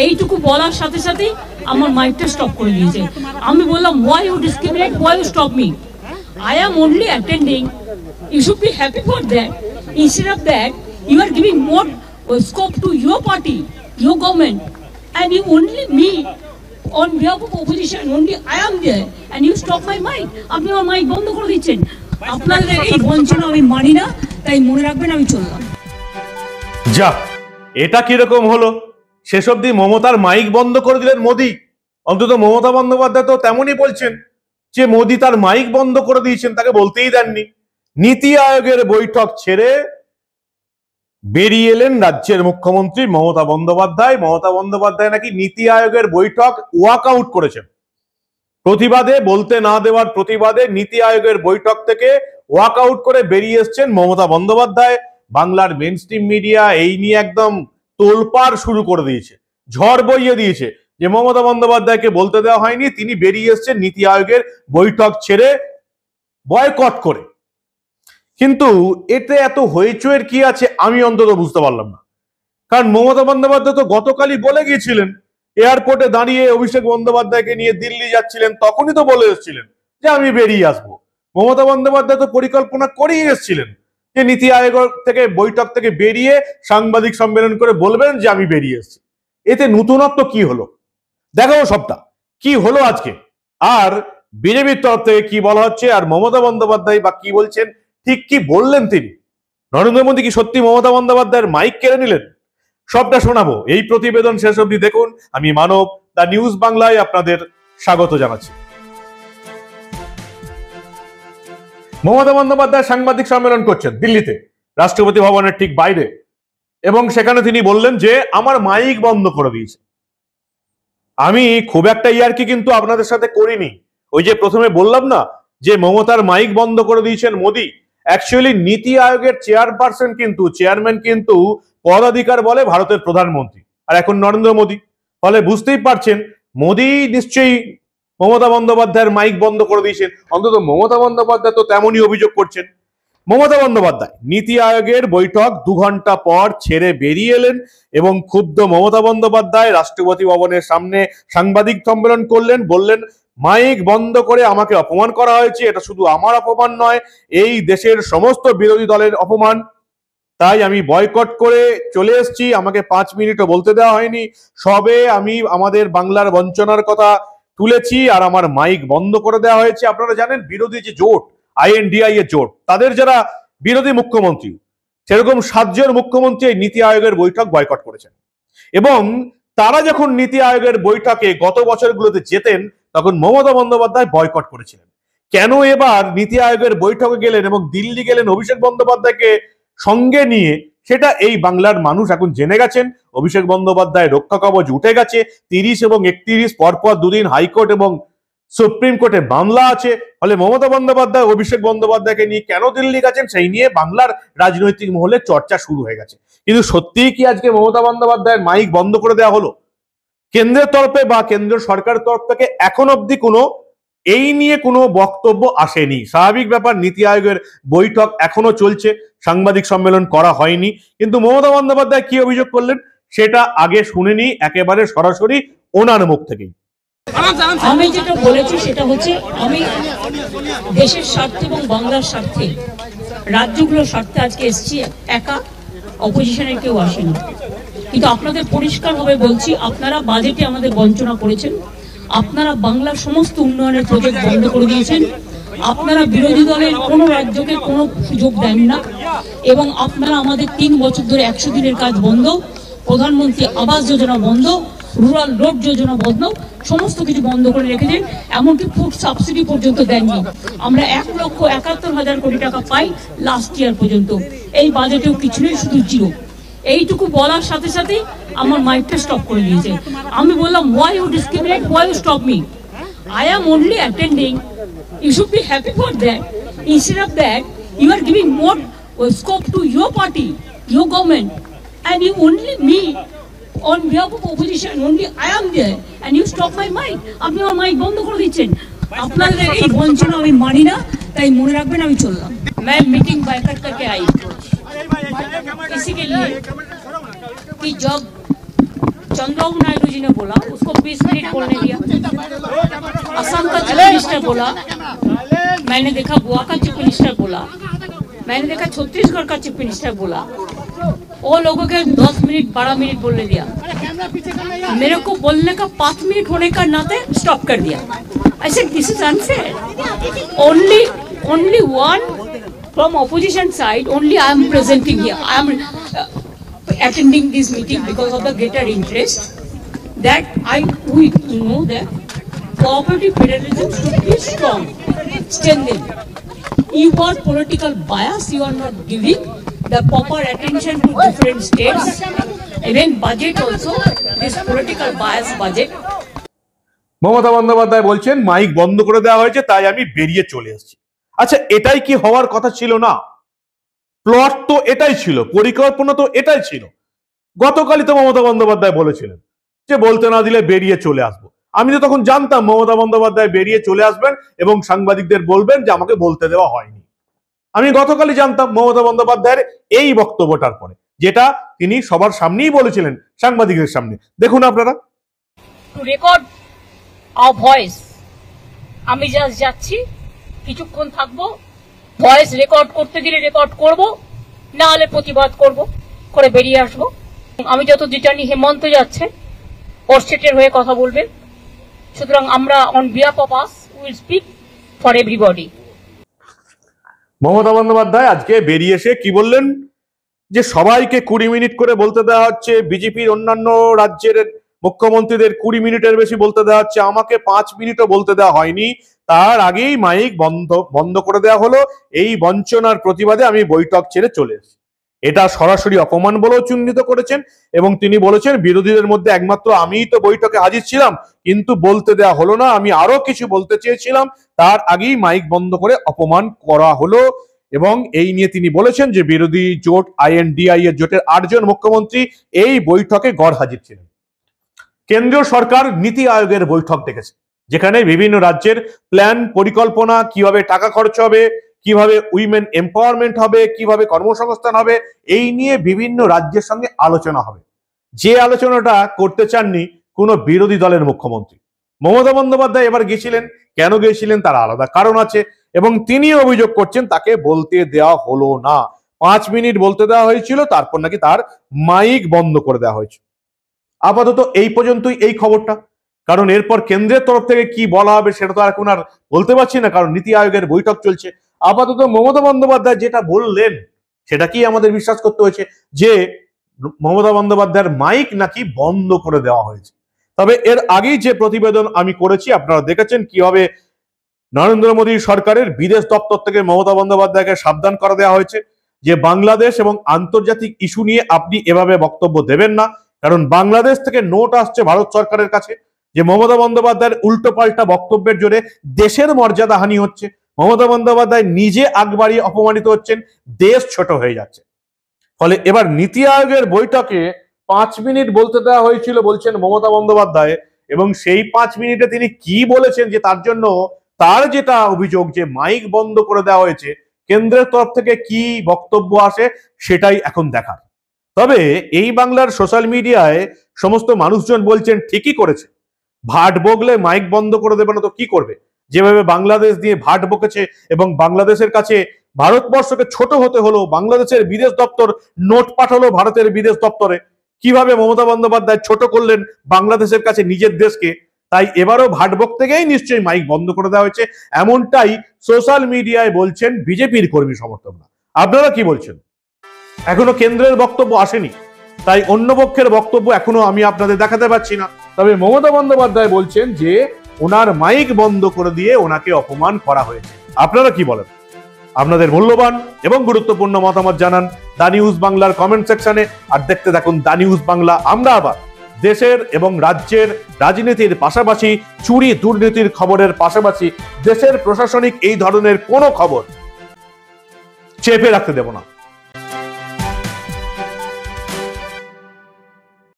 এইটুকু বলার সাথে সাথে আমার মাইকটা স্টপ করে দিয়েছে। আমি বললাম, why you discriminate, why you stop me? I am only attending. You should be happy for that. Instead of that, you are giving more scope to your party, your government, and you only me on behalf of opposition, only I am there, and you stop my mic. আপনি আমার mic বন্ধ করে দিচ্ছেন। আপনাদের এই বঞ্চনা আমি মানি না, তাই মনে রাখবেন আমি চললাম। যা, এটা কিরকম হলো? শেষ অব্দি মমতার মাইক বন্ধ করে দিলেন মোদী। অন্তত মমতা বন্দ্যোপাধ্যায় তো তেমনই বলছেন যে মোদী তার মাইক বন্ধ করে দিয়েছেন, তাকে বলতেই দেননি। নীতি আয়োগের বৈঠক ছেড়ে বেরিয়ে এলেন রাজ্যের মুখ্যমন্ত্রী মমতা বন্দ্যোপাধ্যায়। মমতা বন্দ্যোপাধ্যায় নাকি নীতি আয়োগের বৈঠক ওয়াক আউট করেছেন। প্রতিবাদে, বলতে না দেওয়ার প্রতিবাদে নীতি আয়োগের বৈঠক থেকে ওয়াক আউট করে বেরিয়ে এসছেন মমতা বন্দ্যোপাধ্যায়। বাংলার মেইনস্ট্রিম মিডিয়া এই নিয়ে একদম তোলপাড় শুরু করে দিয়েছে, ঝড় বইয়ে দিয়েছে যে মমতা বন্দ্যোপাধ্যায়কে বলতে দেওয়া হয়নি, তিনি বেরিয়ে এসছেন নীতি আয়োগের বৈঠক ছেড়ে বয়কট করে। কিন্তু এতে এত হইচইয়ের কি আছে আমি অন্তত বুঝতে পারলাম না। কারণ মমতা বন্দ্যোপাধ্যায় তো গতকালই বলে গিয়েছিলেন, এয়ারপোর্টে দাঁড়িয়ে অভিষেক বন্দ্যোপাধ্যায়কে নিয়ে দিল্লি যাচ্ছিলেন, তখনই তো বলে এসেছিলেন যে আমি বেরিয়ে আসবো। মমতা বন্দ্যোপাধ্যায় তো পরিকল্পনা করেই এসেছিলেন যে নীতি আয়োগ থেকে বৈঠক থেকে বেরিয়ে সাংবাদিক সম্মেলন করে বলবেন যে আমি বেরিয়ে এসেছি। এতে নতুনত্ব কি হলো দেখাবো সবটা, কি হলো আজকে, আর বিজেপির তরফ থেকে কি বলা হচ্ছে, আর মমতা বন্দ্যোপাধ্যায় বা কি বলছেন, ঠিক কি বললেন তিনি। নরেন্দ্র মোদী কি সত্যি মমতা বন্দ্যোপাধ্যায়ের মাইক কেড়ে নিলেন? সবটা শোনাবো। এই প্রতিবেদন শেষ অবধি দেখুন। আমি মানব, দ্য নিউজ বাংলায় আপনাদের স্বাগত জানাচ্ছি। মমতা বন্দ্যোপাধ্যায় সাংবাদিক সম্মেলন করছেন দিল্লিতে, রাষ্ট্রপতি ভবনের ঠিক বাইরে, এবং সেখানে তিনি বললেন যে আমার মাইক বন্ধ করে দিয়েছে। আমি খুব একটা ইয়ার্কি কিন্তু আপনাদের সাথে করিনি। ওই যে প্রথমে বললাম না যে মমতার মাইক বন্ধ করে দিয়েছেন মোদী, অ্যাকচুয়ালি নীতি আয়োগের চেয়ারপারসন কিন্তু, চেয়ারম্যান কিন্তু পদাধিকার বলে ভারতের প্রধানমন্ত্রী, আর এখন নরেন্দ্র মোদী। ফলে বুঝতেই পারছেন মোদী নিশ্চয়ই মমতা বন্দ্যোপাধ্যায়ের মাইক বন্ধ করে দিয়েছেন। অন্তত মমতা বন্দ্যোপাধ্যায় তো তেমনই অভিযোগ করছেন। মমতা বন্দ্যোপাধ্যায় নীতি আয়োগের বৈঠক 2 ঘন্টা পর ছেড়ে বেরিয়ে এলেন এবং ক্ষুব্ধ মমতা বন্দ্যোপাধ্যায় রাষ্ট্রপতি ভবনের সামনে সাংবাদিক সম্মেলন করলেন। বললেন, মাইক বন্ধ করে আমাকে অপমান করা হয়েছে, এটা শুধু আমার অপমান নয়, এই দেশের সমস্ত বিরোধী দলের অপমান। তাই আমি বয়কট করে চলে এসেছি, আমাকে 5 মিনিটও বলতে দেওয়া হয়নি। সবে আমি আমাদের বাংলার বঞ্চনার কথা তুলেছি আর আমার মাইক বন্ধ করে দেওয়া হয়েছে। আপনারা জানেন বিরোধী যে জোট, INDI এর জোট, তাদের যারা বিরোধী মুখ্যমন্ত্রী, সেরকম 7 জন মুখ্যমন্ত্রী এই নীতি আয়োগের বৈঠক বয়কট করেছেন। এবং তারা যখন নীতি আয়োগের বৈঠকে গত বছরগুলোতে যেতেন, তখন মমতা বন্দ্যোপাধ্যায় বয়কট করেছিলেন। কেন এবার নীতি আয়োগের বৈঠকে গেলেন এবং দিল্লি গেলেন অভিষেক বন্দ্যোপাধ্যায়কে সঙ্গে নিয়ে, সেটা এই বাংলার মানুষ এখন জেনে গেছেন। অভিষেক বন্দ্যোপাধ্যায় রক্ষা কবচ উঠে গেছে। 30 এবং 31 পরপর 2 দিন হাইকোর্ট এবং সুপ্রিম কোর্টে মামলা আছে। ফলে মমতা বন্দ্যোপাধ্যায় অভিষেক বন্দ্যোপাধ্যায়কে নিয়ে কেন দিল্লি গেছেন, সেই নিয়ে বাংলার রাজনৈতিক মহলে চর্চা শুরু হয়ে গেছে। কিন্তু সত্যিই কি আজকে মমতা বন্দ্যোপাধ্যায়ের মাইক বন্ধ করে দেওয়া হলো? কেন্দ্রের তরফে বা কেন্দ্র সরকারের তরফ থেকে এখন অব্দি কোনো এই নিয়ে কোনো বক্তব্য আসেনি। স্বাভাবিক ব্যাপার, নীতি আয়োগের বৈঠক এখনো চলছে, সাংবাদিক সম্মেলন করা হয়নি। কিন্তু মমতা বন্দ্যোপাধ্যায় কি অভিযোগ করলেন সেটা আগে শুনেনি একেবারে সরাসরি ওনার মুখ থেকেই। আমি যেটা বলেছি সেটা হচ্ছে, আমি দেশের স্বার্থে এবং বাংলার স্বার্থে, রাজ্যগুলোর স্বার্থে আজকে এসেছি, একা, অপোজিশনের কেউ আসেনি। কিন্তু আপনাদের পরিষ্কারভাবে বলছি, আপনারা বাজেটে আমাদের বঞ্চনা করেছেন, আপনারা বাংলার সমস্ত উন্নয়নের প্রজেক্ট বন্ধ করে দিয়েছেন, আপনারা বিরোধী দলের কোনো রাজ্যকে কোনো সুযোগ দেন না, এবং আপনারা আমাদের 3 বছর ধরে 100 দিনের কাজ বন্ধ, প্রধানমন্ত্রী আবাস যোজনা বন্ধ, রুরাল রোড যোজনা বন্ধ, সমস্ত কিছু বন্ধ করে রেখেছেন। এমনকি ফুড সাবসিডি পর্যন্ত দেননি। আমরা 1,71,000 কোটি টাকা পাই লাস্ট ইয়ার পর্যন্ত। এই বাজেটেও কিছু নেই, শুধু জিরো। এইটুকু বলার সাথে সাথে আমার মাইকটা স্টপ করে দিয়েছে। আমি বললাম, why you discriminate, why you stop me? I am only attending. You should be happy for that. Instead of that, you are giving more scope to your party, your government, and you only me on behalf of opposition, only I am there, and you stop my mic. আপনি আমার mic বন্ধ করে দিচ্ছেন। আপনাদের এই বঞ্চনা আমি মানি না, তাই মনে রাখবেন আমি চললাম। मैं मीटिंग बायकॉट करके आई इसी के लिए कि जब चंद्रबाबू नायडू जी ने बोला उसको 20 मिनट बोलने दिया। असम का चीफ मिनिस्टर बोला, मैंने देखा गोवा का चीफ मिनिस्टर बोला, मैंने देखा छत्तीसगढ़ का चीफ मिनिस्टर बोला, वो लोगों के 10 मिनट 12 मिनट बोलने दिया। मेरे को बोलने का 5 मिनट होने का नाते स्टॉप कर दिया। I said this is unfair. Only one from opposition side. Only I am presenting here. I am attending this meeting because of the greater interest. That we know that cooperative federalism should be strong, strengthened. You are political bias. You are not giving the proper attention to different states. Even budget also. This political bias budget. Mamata Bandyopadhyay বলছেন mic বন্ধ করে দেওয়া হয়েছে তাই আমি বেরিয়ে চলে এসেছি। আচ্ছা, এটাই কি হওয়ার কথা ছিল না? প্লট তো এটাই ছিল, পরিকল্পনা তো এটাই ছিল। গতকালই তো মমতা বন্দ্যোপাধ্যায় বলেছিলেন যে বলতে না দিলে বেরিয়ে চলে আসবো। আমি তো তখন জানতাম মমতা বন্দ্যোপাধ্যায় বেরিয়ে চলে আসবেন এবং সাংবাদিকদের বলবেন যে আমাকে বলতে দেওয়া হয়নি। আমি গতকালই জানতাম মমতা বন্দ্যোপাধ্যায়ের এই বক্তব্যটার পরে, যেটা তিনি সবার সামনেই বলেছিলেন সাংবাদিকদের সামনে। দেখুন আপনারা। রেকর্ড ভয়েস, আমি জাস্ট যাচ্ছি, কিছুক্ষণ থাকবো, ভয়েস রেকর্ড করতে দিলে রেকর্ড করব, না হলে প্রতিবাদ করব, করে বেরিয়ে আসবো। আমি যত জানি হেমন্ত যাচ্ছে, ওর স্টেটের হয়ে কথা বলবেন, সুতরাং আমরা on behalf of us will speak for everybody. Mamata Bandyopadhyay আজকে বেরিয়ে এসে কি বললেন যে সবাইকে 20 মিনিট করে বলতে দেওয়া হচ্ছে, বিজেপির অন্যান্য রাজ্যের মুখ্যমন্ত্রীদের 20 মিনিটের বেশি বলতে দেওয়া হচ্ছে, আমাকে 5 মিনিটও বলতে দেওয়া হয়নি, তার আগেই মাইক বন্ধ করে দেওয়া হলো। এই বঞ্চনার প্রতিবাদে আমি বৈঠক ছেড়ে চলে এসেছি। এটা সরাসরি অপমান বলেও চিহ্নিত করেছেন এবং তিনি বলেছেন বিরোধীদের মধ্যে একমাত্র আমিই তো বৈঠকে হাজির ছিলাম, কিন্তু বলতে দেওয়া হলো না, আমি আরো কিছু বলতে চেয়েছিলাম, তার আগেই মাইক বন্ধ করে অপমান করা হলো। এবং এই নিয়ে তিনি বলেছেন যে বিরোধী জোট INDI এর জোটের 8 জন মুখ্যমন্ত্রী এই বৈঠকে গড় হাজির ছিলেন। কেন্দ্রীয় সরকার নীতি আয়োগের বৈঠক ডেকেছে, যেখানে বিভিন্ন রাজ্যের প্ল্যান, পরিকল্পনা, কিভাবে টাকা খরচ হবে, কিভাবে উইমেন এম্পাওয়ারমেন্ট হবে, কিভাবে কর্মসংস্থান হবে, এই নিয়ে বিভিন্ন রাজ্যের সঙ্গে আলোচনা হবে। যে আলোচনাটা করতে চাননি কোনো বিরোধী দলের মুখ্যমন্ত্রী। মমতা বন্দ্যোপাধ্যায় এবার গেছিলেন, কেন গিয়েছিলেন তার আলাদা কারণ আছে এবং তিনি অভিযোগ করছেন তাকে বলতে দেওয়া হলো না। 5 মিনিট বলতে দেওয়া হয়েছিল, তারপর নাকি তার মাইক বন্ধ করে দেওয়া হয়েছে। আপাতত এই পর্যন্তই এই খবরটা, কারণ এরপর কেন্দ্রের তরফ থেকে কি বলা হবে সেটা তো এখন আর বলতে পারছি না, কারণ নীতি আয়োগের বৈঠক চলছে। আপাতত মমতা বন্দ্যোপাধ্যায় যেটা বললেন সেটা কি আমাদের বিশ্বাস করতে হয়েছে যে মমতা বন্দ্যোপাধ্যায়ের মাইক নাকি বন্ধ করে দেওয়া হয়েছে। তবে এর আগেই যে প্রতিবেদন আমি করেছি, আপনারা দেখেছেন কিভাবে নরেন্দ্র মোদী সরকারের বিদেশ দপ্তর থেকে মমতা বন্দ্যোপাধ্যায়কে সাবধান করে দেওয়া হয়েছে যে বাংলাদেশ এবং আন্তর্জাতিক ইস্যু নিয়ে আপনি এভাবে বক্তব্য দেবেন না, কারণ বাংলাদেশ থেকে নোট আসছে ভারত সরকারের কাছে যে মমতা বন্দ্যোপাধ্যায়ের উল্টোপাল্টা বক্তব্যের জোরে দেশের মর্যাদা হানি হচ্ছে, মমতা বন্দ্যোপাধ্যায় নিজে আগ বাড়িয়ে অপমানিত হচ্ছেন, দেশ ছোট হয়ে যাচ্ছে। ফলে এবার নীতি আয়োগের বৈঠকে 5 মিনিট বলতে দেওয়া হয়েছিল বলছেন মমতা বন্দ্যোপাধ্যায়, এবং সেই 5 মিনিটে তিনি কি বলেছেন যে তার জন্য তার যেটা অভিযোগ যে মাইক বন্ধ করে দেওয়া হয়েছে, কেন্দ্রের তরফ থেকে কি বক্তব্য আসে সেটাই এখন দেখার। তবে এই বাংলার সোশ্যাল মিডিয়ায় সমস্ত মানুষজন বলছেন ঠিকই করেছে, ভাট বকলে মাইক বন্ধ করে দেবে না তো কি করবে? যেভাবে বাংলাদেশ দিয়ে ভাট বকেছে এবং বাংলাদেশের কাছে ভারতবর্ষকে ছোট হতে হলো, বাংলাদেশের বিদেশ দপ্তর নোট পাঠালো ভারতের বিদেশ দপ্তরে, কিভাবে মমতা বন্দ্যোপাধ্যায় ছোট করলেন বাংলাদেশের কাছে নিজের দেশকে, তাই এবারও ভাট বকতে গিয়েই নিশ্চয়ই মাইক বন্ধ করে দেওয়া হয়েছে, এমনটাই সোশ্যাল মিডিয়ায় বলছেন বিজেপির কর্মী সমর্থকরা। আপনারা কি বলছেন? এখনো কেন্দ্রের বক্তব্য আসেনি, তাই অন্য পক্ষের বক্তব্য এখনো আমি আপনাদের দেখাতে পারছি না। তবে মমতা বন্দ্যোপাধ্যায় বলছেন যে ওনার মাইক বন্ধ করে দিয়ে ওনাকে অপমান করা হয়েছে। আপনারা কি বলেন? আপনাদের মূল্যবান এবং গুরুত্বপূর্ণ মতামত জানান দা নিউজ বাংলার কমেন্ট সেকশনে। আর দেখতে থাকুন দা নিউজ বাংলা। আমরা আবার দেশের এবং রাজ্যের রাজনীতির পাশাপাশি চুরি দুর্নীতির খবরের পাশাপাশি দেশের প্রশাসনিক এই ধরনের কোনো খবর চেপে রাখতে দেব না।